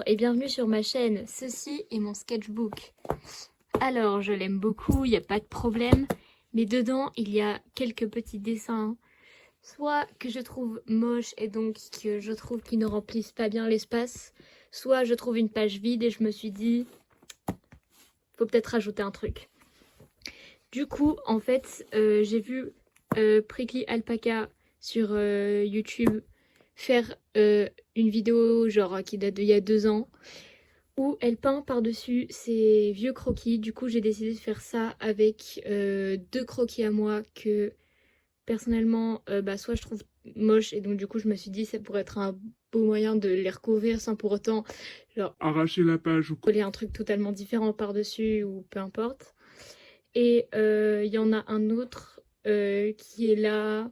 et bienvenue sur ma chaîne. Ceci est mon sketchbook. Alors, je l'aime beaucoup, il n'y a pas de problème. Mais dedans, il y a quelques petits dessins. Soit que je trouve moches et donc que je trouve qu'ils ne remplissent pas bien l'espace. Soit je trouve une page vide et je me suis dit, faut peut-être rajouter un truc. Du coup, en fait, j'ai vu Prickly Alpaca sur YouTube faire une vidéo genre qui date d'il y a 2 ans où elle peint par-dessus ses vieux croquis. Du coup, j'ai décidé de faire ça avec 2 croquis à moi que personnellement, soit je trouve moche et donc du coup je me suis dit ça pourrait être un beau moyen de les recouvrir sans pour autant genre arracher la page ou coller un truc totalement différent par-dessus ou peu importe. Et il y en a un autre qui est là.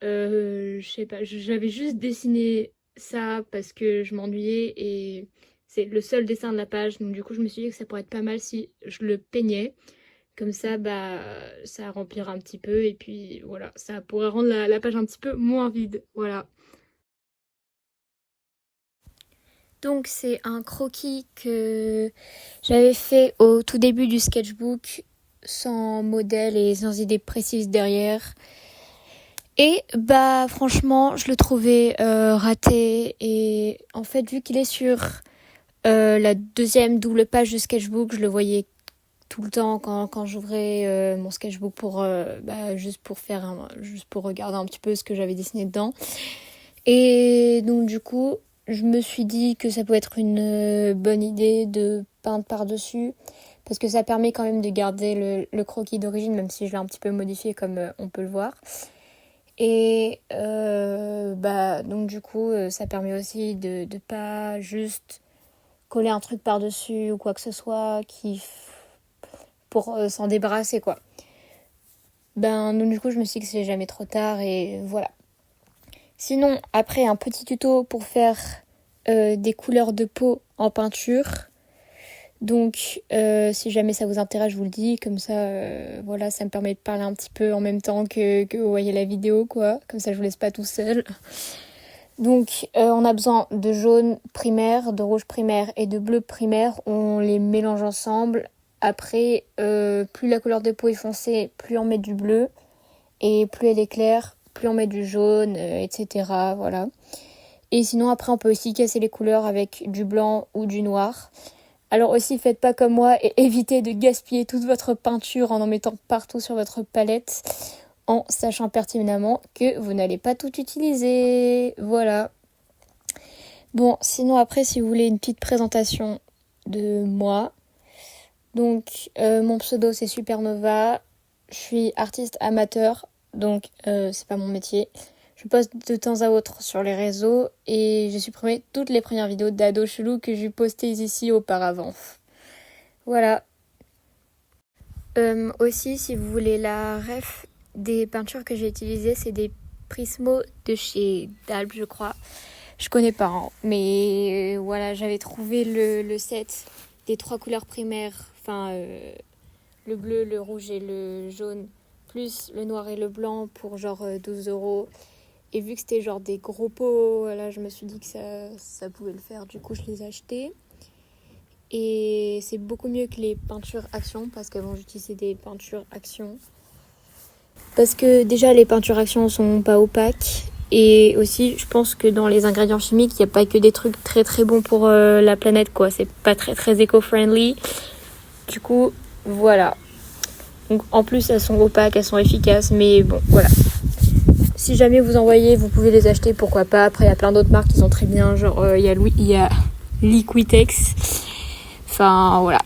Je sais pas, j'avais juste dessiné ça parce que je m'ennuyais et c'est le seul dessin de la page. Donc du coup, je me suis dit que ça pourrait être pas mal si je le peignais. Comme ça, ça remplira un petit peu et puis voilà, ça pourrait rendre la page un petit peu moins vide. Voilà. Donc c'est un croquis que j'avais fait au tout début du sketchbook, sans modèle et sans idée précise derrière. Et franchement, je le trouvais raté. Et en fait, vu qu'il est sur la deuxième double page du sketchbook, je le voyais tout le temps quand j'ouvrais mon sketchbook pour juste pour regarder un petit peu ce que j'avais dessiné dedans. Et donc du coup, je me suis dit que ça pouvait être une bonne idée de peindre par-dessus. Parce que ça permet quand même de garder le croquis d'origine, même si je l'ai un petit peu modifié comme on peut le voir. Et donc du coup, ça permet aussi de pas juste coller un truc par-dessus ou quoi que ce soit pour s'en débarrasser, quoi. Donc du coup, je me suis dit que c'est jamais trop tard et voilà. Sinon, après, un petit tuto pour faire des couleurs de peau en peinture. Donc, si jamais ça vous intéresse, je vous le dis. Comme ça, voilà, ça me permet de parler un petit peu en même temps que vous voyez la vidéo, quoi. Comme ça, je vous laisse pas tout seul. Donc, on a besoin de jaune primaire, de rouge primaire et de bleu primaire. On les mélange ensemble. Après, plus la couleur de peau est foncée, plus on met du bleu. Et plus elle est claire, plus on met du jaune, etc. Voilà. Et sinon, après, on peut aussi casser les couleurs avec du blanc ou du noir. Alors aussi, faites pas comme moi et évitez de gaspiller toute votre peinture en mettant partout sur votre palette, en sachant pertinemment que vous n'allez pas tout utiliser. Voilà. Bon, sinon après, si vous voulez une petite présentation de moi. Donc, mon pseudo, c'est Supernova. Je suis artiste amateur, donc c'est pas mon métier. Je poste de temps à autre sur les réseaux et j'ai supprimé toutes les premières vidéos d'ados chelous que j'ai postées ici auparavant. Voilà. Aussi, si vous voulez la ref des peintures que j'ai utilisées, c'est des Prismo de chez Dalb, je crois. Je connais pas, hein, mais voilà, j'avais trouvé le set des 3 couleurs primaires, le bleu, le rouge et le jaune, plus le noir et le blanc pour genre 12 €. Et vu que c'était genre des gros pots, voilà, je me suis dit que ça pouvait le faire. Du coup, je les ai achetés. Et c'est beaucoup mieux que les peintures Action parce qu'avant, j'utilisais des peintures Action. Parce que déjà, les peintures Action sont pas opaques. Et aussi, je pense que dans les ingrédients chimiques, il n'y a pas que des trucs très très bons pour la planète, quoi. C'est pas très très éco-friendly. Du coup, voilà. Donc, en plus, elles sont opaques, elles sont efficaces. Mais bon, voilà. Si jamais vous en voyez, vous pouvez les acheter, pourquoi pas. Après, il y a plein d'autres marques qui sont très bien. Genre, il y a Liquitex. Enfin, voilà.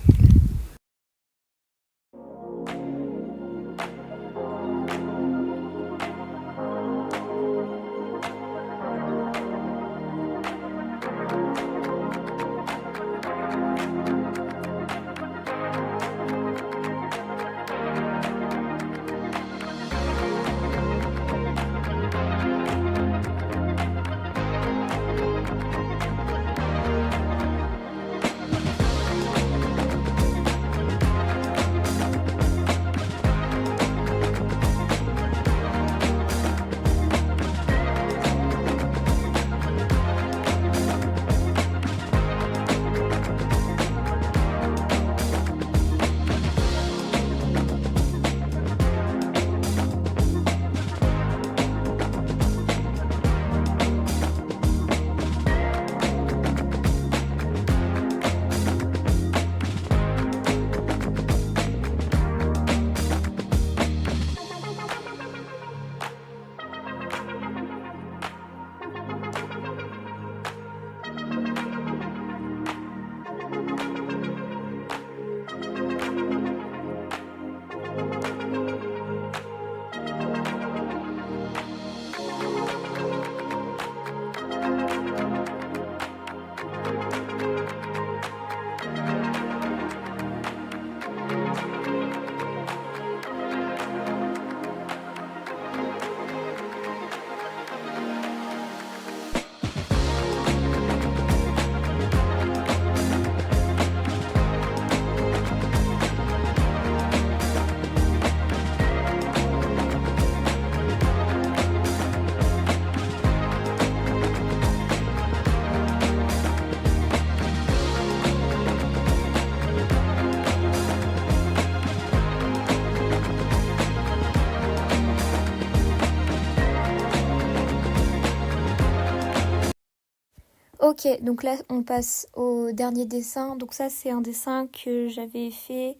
Ok, donc là on passe au dernier dessin. Donc ça c'est un dessin que j'avais fait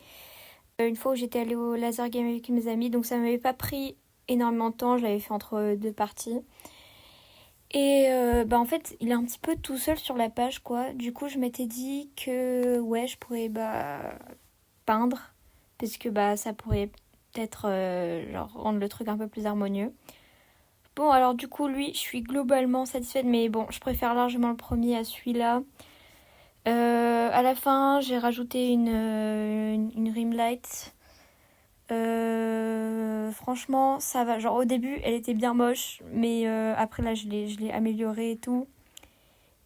une fois où j'étais allée au laser game avec mes amis. Donc ça m'avait pas pris énormément de temps, je l'avais fait entre deux parties. Et en fait il est un petit peu tout seul sur la page quoi. Du coup je m'étais dit que ouais je pourrais peindre. Parce que ça pourrait peut-être genre rendre le truc un peu plus harmonieux. Bon, alors du coup, lui, je suis globalement satisfaite, mais bon, je préfère largement le premier à celui-là. À la fin, j'ai rajouté une rim light. Franchement, ça va. Genre, au début, elle était bien moche, mais après, là, je l'ai améliorée et tout.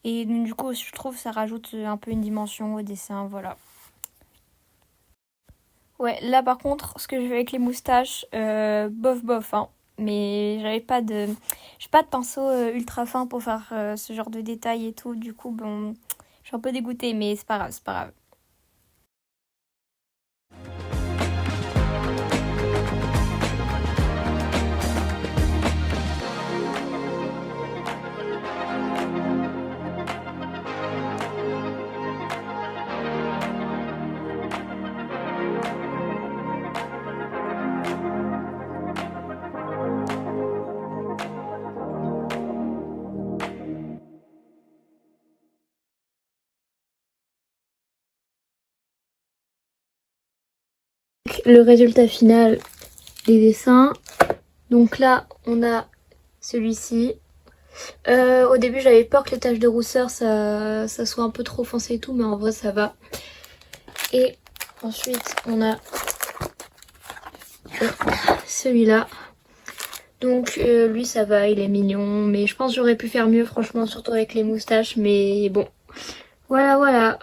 Et du coup, je trouve que ça rajoute un peu une dimension au dessin, voilà. Ouais, là, par contre, ce que je fais avec les moustaches, bof bof, hein. Mais j'ai pas de pinceau ultra fin pour faire ce genre de détails et tout. Du coup, bon, je suis un peu dégoûtée, mais c'est pas grave, c'est pas grave. Le résultat final des dessins. Donc là, on a celui-ci. Au début, j'avais peur que les taches de rousseur, ça soit un peu trop foncé et tout, mais en vrai, ça va. Et ensuite, on a celui-là. Donc lui ça va, il est mignon, mais je pense que j'aurais pu faire mieux franchement, surtout avec les moustaches, mais bon, voilà.